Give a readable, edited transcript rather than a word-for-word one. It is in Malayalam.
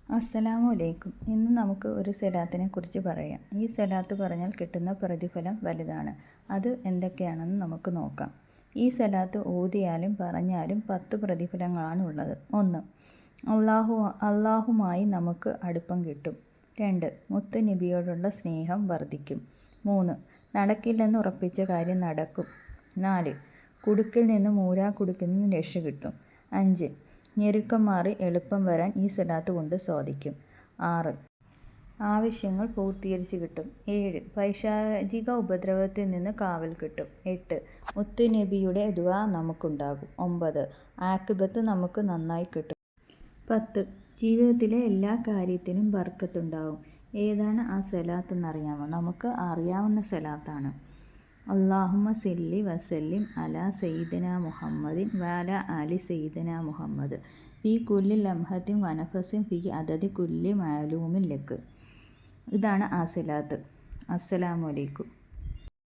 അസ്സലാമു അലൈക്കും. ഇന്ന് നമുക്ക് ഒരു സ്വലാത്തിനെ കുറിച്ച് പറയാം. ഈ സ്വലാത്ത് പറഞ്ഞാൽ കിട്ടുന്ന പ്രതിഫലം വലുതാണ്. അത് എന്തൊക്കെയാണെന്ന് നമുക്ക് നോക്കാം. ഈ സ്വലാത്ത് ഓതിയാലും പറഞ്ഞാലും 10 പ്രതിഫലങ്ങളാണ് ഉള്ളത്. 1. അള്ളാഹുമായി നമുക്ക് അടുപ്പം കിട്ടും. 2. മുത്ത് നബിയോടുള്ള സ്നേഹം വർദ്ധിക്കും. 3. നടക്കില്ലെന്ന് ഉറപ്പിച്ച കാര്യം നടക്കും. 4. കുടുക്കിൽ നിന്നും കുടുക്കിൽ നിന്നും രക്ഷ കിട്ടും. 5. ഞെരുക്കം മാറി എളുപ്പം വരാൻ ഈ സ്വലാത്ത് കൊണ്ട് സാധിക്കും. 6. ആവശ്യങ്ങൾ പൂർത്തീകരിച്ച് കിട്ടും. 7. പൈശാചിക ഉപദ്രവത്തിൽ നിന്ന് കാവൽ കിട്ടും. 8. മുത്ത് നബിയുടെ ദുആ നമുക്കുണ്ടാകും. 9. ആഖിബത്ത് നമുക്ക് നന്നായി കിട്ടും. 10. ജീവിതത്തിലെ എല്ലാ കാര്യത്തിനും ബർക്കത്തുണ്ടാകും. ഏതാണ് ആ സ്വലാത്ത് എന്നറിയാമോ? നമുക്ക് അറിയാവുന്ന സ്വലാത്താണ്. അല്ലാഹുമ്മ സല്ലി വസല്ലിം അലാ സയ്യിദിനാ മുഹമ്മദിൻ വഅലാ ആലി സയ്യിദിനാ മുഹമ്മദ് ഫീ കുല്ലി ലംഹത്തിൻ വനഫസിൻ ഫീ അദദി കുല്ലി മഅലൂമിൻ ലക്ക്. ഇതാണ് ആ സ്വലാത്ത്. അസ്സലാമു അലൈക്കും.